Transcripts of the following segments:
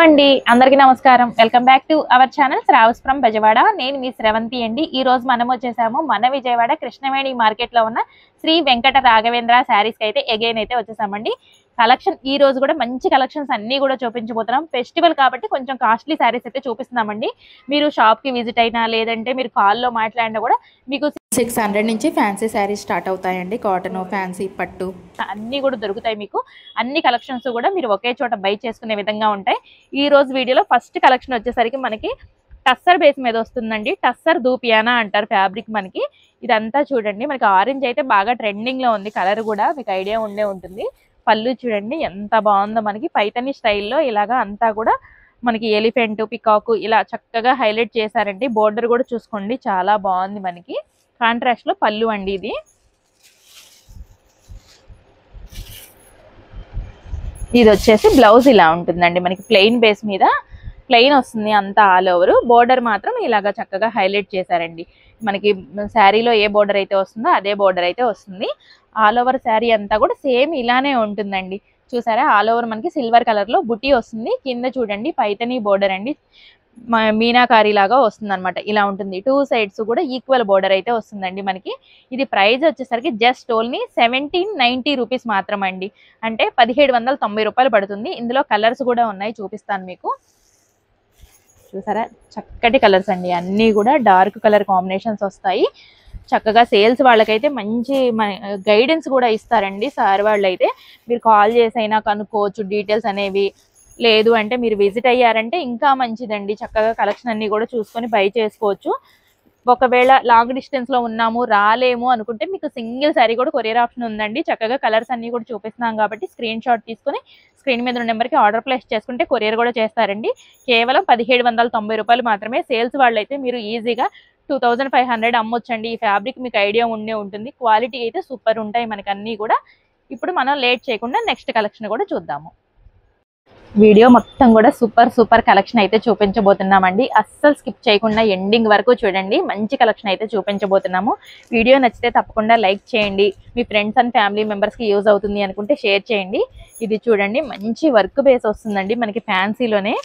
అండి అందరికీ నమస్కారం welcome back to our channel Shravas from Bezawada నేను మీ శ్రవంతి అండి ఈ రోజు మనం వచ్చేసాము మన విజయవాడ కృష్ణవేణి మార్కెట్ లో ఉన్న శ్రీ వెంకట రాఘవేంద్ర శారీస్ కి అయితే అగైన్ అయితే వచ్చేసామండి కలెక్షన్ ఈ రోజు కూడా మంచి కలెక్షన్స్ అన్ని కూడా చూపించబోతున్నాం ఫెస్టివల్ కాబట్టి కొంచెం కాస్ట్లీ శారీస్ అయితే చూపిస్తున్నామండి మీరు షాప్ కి విజిట్ అయినా లేదంటే మీరు కాల్ లో మాట్లాడినా కూడా మీకు 600 నుంచి ఫ్యాన్సీ శారీస్ స్టార్ట్ అవుతాయండి కాటన్ ఫ్యాన్సీ పట్టు అన్ని కూడా దొరుకుతాయి మీకు అన్ని కలెక్షన్స్ కూడా మీరు ఒకే చోట బై చేసుకునే విధంగా ఉంటాయి ఈ రోజు వీడియోలో ఫస్ట్ కలెక్షన్ వచ్చేసరికి మనకి టస్సర్ బేస్ మీద వస్తుందండి టస్సర్ దూపియానా అంటారు ఫ్యాబ్రిక్ మనకి ఇదంతా చూడండి మనకి ఆరెంజ్ అయితే బాగా ట్రెండింగ్ లో ఉంది కలర్ కూడా మీకు ఐడియా ఉండే ఉంటుంది పళ్ళు చూడండి ఎంత బాగుందో మనకి పైతని స్టైల్లో ఇలాగా అంతా కూడా మనకి ఎలిఫెంట్ పికాక్ ఇలా చక్కగా హైలైట్ చేశారండి బోర్డర్ కూడా చూసుకోండి చాలా బాగుంది మనకి కాంట్రాస్ట్ లో పళ్ళు అండి ఇది వచ్చేసి బ్లౌజ్ ఇలా ఉంటుందండి మనకి ప్లెయిన్ బేస్ మీద ప్లెయిన్ వస్తుంది అంతా ఆల్ ఓవర్ బోర్డర్ మాత్రం ఇలాగా చక్కగా హైలైట్ చేశారండి మనకి శారీలో ఏ బోర్డర్ అయితే వస్తుందో అదే బోర్డర్ అయితే వస్తుంది ఆల్ ఓవర్ శారీ అంతా కూడా సేమ్ ఇలానే ఉంటుందండి చూసారా ఆల్ ఓవర్ మనకి సిల్వర్ కలర్ లో బుటీ వస్తుంది కింద చూడండి పైతని బోర్డర్ అండి మీనాకారి లాగా వస్తుంది అనమాట ఇలా ఉంటుంది టూ సైడ్స్ కూడా ఈక్వల్ బోర్డర్ అయితే వస్తుందండి మనకి ఇది ప్రైస్ వచ్చేసరికి జస్ట్ ఓన్లీ 1790 రూపీస్ మాత్రం అండి అంటే 1790 రూపాయలు పడుతుంది ఇందులో కలర్స్ కూడా ఉన్నాయి చూపిస్తాను మీకు చూసారా చక్కటి కలర్స్ అండి అన్నీ కూడా డార్క్ కలర్ కాంబినేషన్స్ వస్తాయి చక్కగా సేల్స్ వాళ్ళకైతే మంచి గైడెన్స్ కూడా ఇస్తారండి సార్ వాళ్ళు అయితే మీరు కాల్ చేసి అయినా కనుక్కోవచ్చు డీటెయిల్స్ అనేవి లేదు అంటే మీరు విజిట్ అయ్యారంటే ఇంకా మంచిదండి చక్కగా కలెక్షన్ అన్ని కూడా చూసుకొని బై చేసుకోవచ్చు ఒకవేళ లాంగ్ డిస్టెన్స్ లో ఉన్నాము రాలేము అనుకుంటే మీకు సింగిల్ సారీ కూడా కొరియర్ ఆప్షన్ ఉందండి చక్కగా కలర్స్ అన్ని కూడా చూపిస్తున్నాం కాబట్టి స్క్రీన్ షాట్ తీసుకొని స్క్రీన్ మీద ఉన్న నెంబర్కి ఆర్డర్ ప్లేస్ చేసుకుంటే కొరియర్ కూడా చేస్తారండి కేవలం 1790 రూపాయలు మాత్రమే సేల్స్ వాళ్ళైతే మీరు ఈజీగా 2500 అమ్మొచ్చండి ఈ ఫ్యాబ్రిక్ మీకు ఐడియా ఉండే ఉంటుంది క్వాలిటీ అయితే సూపర్ ఉంటాయి మనకి అన్నీ కూడా ఇప్పుడు మనం లేట్ చేయకుండా నెక్స్ట్ కలెక్షన్ కూడా చూద్దాము వీడియో మొత్తం కూడా సూపర్ కలెక్షన్ అయితే చూపించబోతున్నామండి అస్సలు స్కిప్ చేయకుండా ఎండింగ్ వరకు చూడండి మంచి కలెక్షన్ అయితే చూపించబోతున్నాము వీడియో నచ్చితే తప్పకుండా లైక్ చేయండి మీ ఫ్రెండ్స్ అండ్ ఫ్యామిలీ మెంబర్స్కి యూజ్ అవుతుంది అనుకుంటే షేర్ చేయండి ఇది చూడండి మంచి వర్క్ బేస్ వస్తుందండి మనకి ఫ్యాన్సీలోనే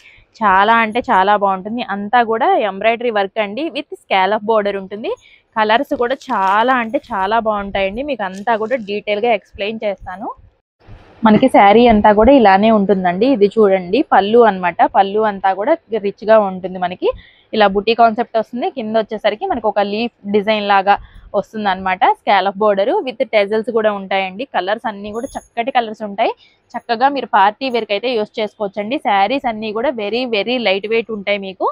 చాలా అంటే చాలా బాగుంటుంది అంతా కూడా ఎంబ్రాయిడరీ వర్క్ అండి విత్ స్కాలప్ బోర్డర్ ఉంటుంది కలర్స్ కూడా చాలా అంటే చాలా బాగుంటాయండి మీకు అంతా కూడా డీటెయిల్గా ఎక్స్ప్లెయిన్ చేస్తాను మనకి శారీ అంతా కూడా ఇలానే ఉంటుందండి ఇది చూడండి పళ్ళు అన్నమాట పళ్ళు అంతా కూడా రిచ్ గా ఉంటుంది మనకి ఇలా బుటీ కాన్సెప్ట్ వస్తుంది కింద వచ్చేసరికి మనకి ఒక లీఫ్ డిజైన్ లాగా వస్తుంది అనమాట స్కాలప్ బోర్డర్ విత్ టెజల్స్ కూడా ఉంటాయండి కలర్స్ అన్ని కూడా చక్కటి కలర్స్ ఉంటాయి చక్కగా మీరు పార్టీ వేర్ కి అయితే యూస్ చేసుకోవచ్చండి శారీస్ అన్ని కూడా వెరీ లైట్ వెయిట్ ఉంటాయి మీకు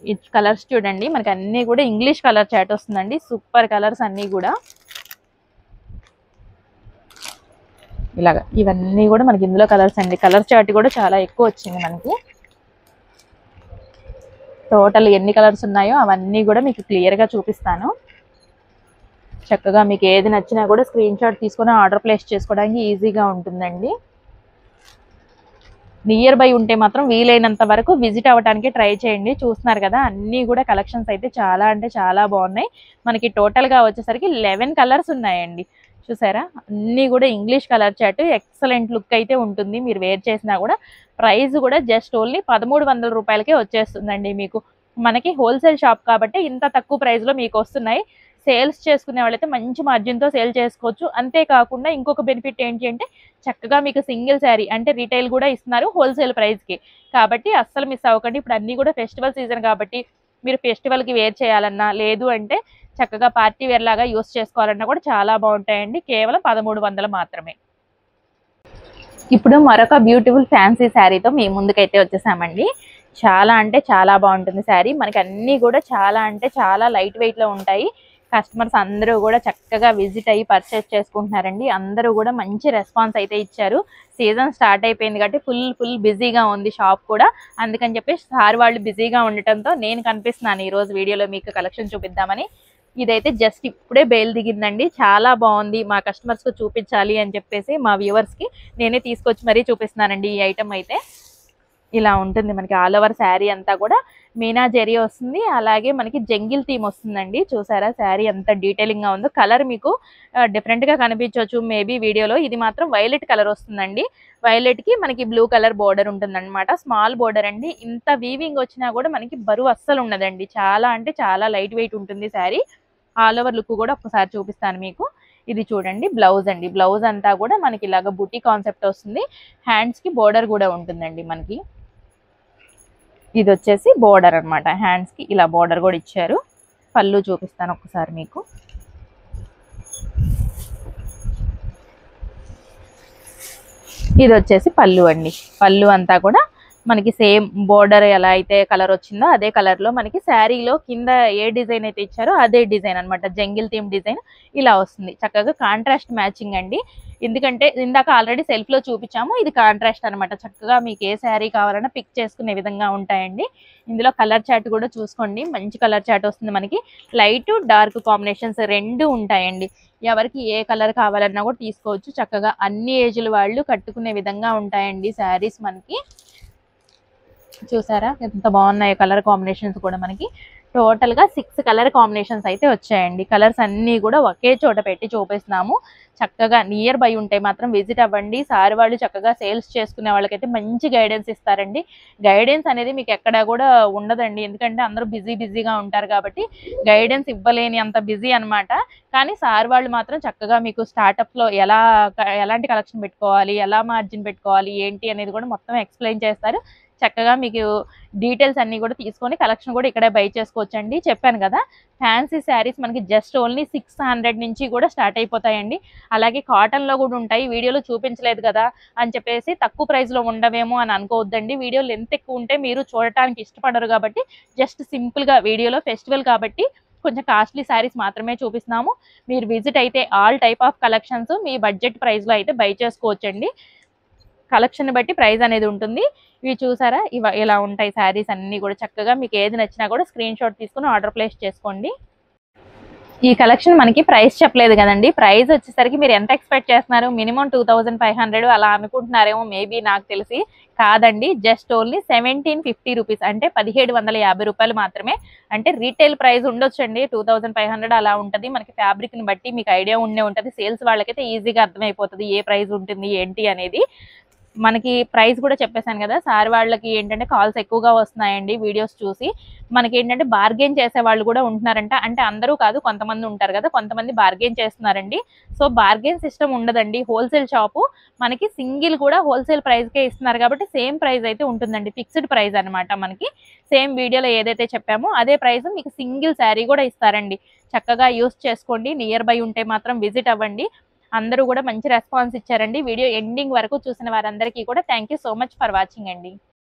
ఈ కలర్స్ చూడండి మనకి అన్ని కూడా ఇంగ్లీష్ కలర్ చాట్ వస్తుందండి సూపర్ కలర్స్ అన్ని కూడా ఇలాగా ఇవన్నీ కూడా మనకి ఇందులో కలర్స్ అండి కలర్ చార్ట్ కూడా చాలా ఎక్కువ వచ్చింది మనకి టోటల్ ఎన్ని కలర్స్ ఉన్నాయో అవన్నీ కూడా మీకు క్లియర్ గా చూపిస్తాను చక్కగా మీకు ఏది నచ్చినా కూడా స్క్రీన్ షాట్ తీసుకొని ఆర్డర్ ప్లేస్ చేసుకోవడానికి ఈజీగా ఉంటుందండి నియర్ బై ఉంటే మాత్రం వీలైనంత వరకు విజిట్ అవ్వడానికి ట్రై చేయండి చూస్తున్నారు కదా అన్నీ కూడా కలెక్షన్స్ అయితే చాలా అంటే చాలా బాగున్నాయి మనకి టోటల్ గా వచ్చేసరికి 11 కలర్స్ ఉన్నాయండి చూసారా అన్నీ కూడా English colour chart excellent look అయితే ఉంటుంది మీరు వేర్ చేసినా కూడా ప్రైస్ కూడా జస్ట్ ఓన్లీ 1300 రూపాయలకే వచ్చేస్తుందండి మీకు మనకి హోల్సేల్ షాప్ కాబట్టి ఇంత తక్కువ ప్రైస్ లో మీకు వస్తున్నాయి సేల్స్ చేసుకునే వాళ్ళైతే మంచి మార్జిన్ తో సేల్ చేసుకోవచ్చు అంతేకాకుండా ఇంకొక బెనిఫిట్ ఏంటి అంటే చక్కగా మీకు సింగిల్ శారీ అంటే రీటైల్ కూడా ఇస్తున్నారు హోల్సేల్ ప్రైస్ కి కాబట్టి అస్సలు మిస్ అవ్వకండి ఇప్పుడు అన్ని కూడా ఫెస్టివల్ సీజన్ కాబట్టి మీరు ఫెస్టివల్ కి వేర్ చేయాలన్నా లేదు అంటే చక్కగా పార్టీ వేర్ లాగా యూస్ చేసుకోవాలన్నా కూడా చాలా బాగుంటాయండి కేవలం 1300 మాత్రమే ఇప్పుడు మరొక బ్యూటిఫుల్ ఫ్యాన్సీ శారీతో మీ ముందుకైతే వచ్చేసామండి చాలా అంటే చాలా బాగుంటుంది శారీ మనకి అన్ని కూడా చాలా అంటే చాలా లైట్ వెయిట్ లో ఉంటాయి కస్టమర్స్ అందరూ కూడా చక్కగా విజిట్ అయ్యి పర్చేస్ చేసుకుంటున్నారండి అందరూ కూడా మంచి రెస్పాన్స్ అయితే ఇచ్చారు సీజన్ స్టార్ట్ అయిపోయింది కాబట్టి ఫుల్ బిజీగా ఉంది షాప్ కూడా అందుకని చెప్పి సార్ వాళ్ళు బిజీగా ఉండటంతో నేను కనిపిస్తున్నాను ఈ రోజు వీడియోలో మీకు కలెక్షన్ చూపిద్దామని ఇదైతే జస్ట్ ఇప్పుడే బేల్ దిగిందండి చాలా బాగుంది మా కస్టమర్స్ కు చూపించాలి అని చెప్పేసి మా వ్యూవర్స్ కి నేనే తీసుకొచ్చి మరీ చూపిస్తున్నానండి ఈ ఐటమ్ అయితే ఇలా ఉంటుంది మనకి ఆల్ ఓవర్ శారీ అంతా కూడా మీనా జెరీ వస్తుంది, అలాగే మనకి జంగిల్ థీమ్ వస్తుందండి. చూసారా శారీ ఎంత డీటెయిలింగ్ గా ఉందో. కలర్ మీకు డిఫరెంట్ గా కనిపించవచ్చు మేబీ వీడియోలో. ఇది మాత్రం వైలెట్ కలర్ వస్తుందండి. వైలెట్ కి మనకి బ్లూ కలర్ బోర్డర్ ఉంటుందన్నమాట. స్మాల్ బోర్డర్ అండి. ఇంత వీవింగ్ వచ్చినా కూడా మనకి బరువు అస్సలు ఉండదండి. చాలా అంటే చాలా లైట్ వెయిట్ ఉంటుంది శారీ. ఆల్ ఓవర్ లుక్ కూడా ఒకసారి చూపిస్తాను మీకు. ఇది చూడండి బ్లౌజ్ అండి. బ్లౌజ్ అంతా కూడా మనకి ఇలాగ బుట్టి కాన్సెప్ట్ వస్తుంది. హ్యాండ్స్ కి బోర్డర్ కూడా ఉంటుందండి మనకి. ఇది వచ్చేసి బోర్డర్ అన్నమాట. హ్యాండ్స్ కి ఇలా బోర్డర్ కూడా ఇచ్చారు. పళ్ళు చూపిస్తాను ఒకసారి మీకు. ఇది వచ్చేసి పళ్ళు అండి. పళ్ళు అంతా కూడా మనకి సేమ్ బోర్డర్ ఎలా అయితే కలర్ వచ్చిందో అదే కలర్ లో మనకి శారీలో కింద ఏ డిజైన్ అయితే ఇచ్చారో అదే డిజైన్ అన్నమాట. జంగిల్ థీమ్ డిజైన్ ఇలా వస్తుంది. చక్కగా కాంట్రాస్ట్ మ్యాచింగ్ అండి. ఎందుకంటే ఇందాక ఆల్రెడీ సెల్ఫ్ లో చూపించాము, ఇది కాంట్రాస్ట్ అన్నమాట. చక్కగా మీకు ఏ శారీ కావాలన్నా పిక్ చేసుకునే విధంగా ఉంటాయండి. ఇందులో కలర్ చార్ట్ కూడా చూసుకోండి. మంచి కలర్ చార్ట్ వస్తుంది మనకి. లైట్ డార్క్ కాంబినేషన్స్ రెండు ఉంటాయండి. ఎవరికి ఏ కలర్ కావాలన్నా కూడా తీసుకోవచ్చు. చక్కగా అన్ని ఏజ్ల వాళ్ళు కట్టుకునే విధంగా ఉంటాయండి శారీస్ మనకి. చూసారా ఎంత బాగున్నాయో కలర్ కాంబినేషన్స్ కూడా మనకి. టోటల్ గా 6 కలర్ కాంబినేషన్స్ అయితే వచ్చాయండి. కలర్స్ అన్ని కూడా ఒకే చోట పెట్టి చూపిస్తున్నాము. చక్కగా నియర్ బై ఉంటే మాత్రం విజిట్ అవ్వండి. సార్ వాళ్ళు చక్కగా సేల్స్ చేసుకునే వాళ్ళకైతే మంచి గైడెన్స్ ఇస్తారండి. గైడెన్స్ అనేది మీకు ఎక్కడా కూడా ఉండదండి. ఎందుకంటే అందరూ బిజీగా ఉంటారు కాబట్టి గైడెన్స్ ఇవ్వలేని అంత బిజీ అన్నమాట. కానీ సార్ వాళ్ళు మాత్రం చక్కగా మీకు స్టార్ట్అప్ లో ఎలాంటి కలెక్షన్ పెట్టుకోవాలి, ఎలా మార్జిన్ పెట్టుకోవాలి, ఏంటి అనేది కూడా మొత్తం ఎక్స్ప్లెయిన్ చేస్తారు. చక్కగా మీకు డీటెయిల్స్ అన్ని కూడా తీసుకొని కలెక్షన్ కూడా ఇక్కడే బై చేసుకోవచ్చండి. చెప్పాను కదా ఫ్యాన్సీ శారీస్ మనకి జస్ట్ ఓన్లీ 600 నుంచి కూడా స్టార్ట్ అయిపోతాయండి. అలాగే కాటన్ లో కూడా ఉంటాయి. వీడియోలో చూపించలేదు కదా అని చెప్పేసి తక్కువ ప్రైస్ లో ఉండవేమో అని అనుకోవద్దండి. వీడియో లెంత్ ఎక్కువ ఉంటే మీరు చూడటానికి ఇష్టపడరు కాబట్టి జస్ట్ సింపుల్ గా వీడియోలో ఫెస్టివల్ కాబట్టి కొంచెం కాస్ట్లీ శారీస్ మాత్రమే చూపిస్తున్నాము. మీరు విజిట్ అయితే all type of collections me budget price లో అయితే బై చేసుకోవచ్చండి. కలెక్షన్ బట్టి ప్రైస్ అనేది ఉంటుంది. ఇవి చూసారా ఇలా ఉంటాయి శారీస్ అన్ని కూడా. చక్కగా మీకు ఏది నచ్చినా కూడా స్క్రీన్ షాట్ తీసుకుని ఆర్డర్ ప్లేస్ చేసుకోండి. ఈ కలెక్షన్ మనకి ప్రైస్ చెప్పలేదు కదండి. ప్రైస్ వచ్చేసరికి మీరు ఎంత ఎక్స్పెక్ట్ చేస్తున్నారు? మినిమం 2500 అలా అనుకుంటున్నారేమో మేబీ, నాకు తెలిసి కాదండి. జస్ట్ ఓన్లీ 1750 రూపీస్, అంటే 1750 రూపాయలు మాత్రమే. అంటే రీటైల్ ప్రైస్ ఉండొచ్చండి 2500 అలా ఉంటుంది. మనకి ఫ్యాబ్రిక్ ని బట్టి మీకు ఐడియా ఉండే ఉంటుంది. సేల్స్ వాళ్ళకైతే ఈజీగా అర్థమైపోతుంది ఏ ప్రైస్ ఉంటుంది ఏంటి అనేది. మనకి ప్రైస్ కూడా చెప్పేశాను కదా. సార్ వాళ్ళకి ఏంటంటే కాల్స్ ఎక్కువగా వస్తున్నాయండి వీడియోస్ చూసి. మనకి ఏంటంటే బార్గెన్ చేసే వాళ్ళు కూడా ఉంటున్నారంట. అంటే అందరూ కాదు, కొంతమంది ఉంటారు కదా, కొంతమంది బార్గెన్ చేస్తున్నారండి. సో బార్గెన్ సిస్టమ్ ఉండదండి. హోల్సేల్ షాపు మనకి సింగిల్ కూడా హోల్సేల్ ప్రైస్కే ఇస్తున్నారు కాబట్టి సేమ్ ప్రైస్ అయితే ఉంటుందండి. ఫిక్స్డ్ ప్రైస్ అనమాట. మనకి సేమ్ వీడియోలో ఏదైతే చెప్పామో అదే ప్రైస్ మీకు సింగిల్ శారీ కూడా ఇస్తారండి. చక్కగా యూస్ చేసుకోండి. నియర్ బై ఉంటే మాత్రం విజిట్ అవ్వండి. అందరూ కూడా మంచి రెస్పాన్స్ ఇచ్చారండి. వీడియో ఎండింగ్ వరకు చూసిన వారందరికీ కూడా thank you so much for watching అండి.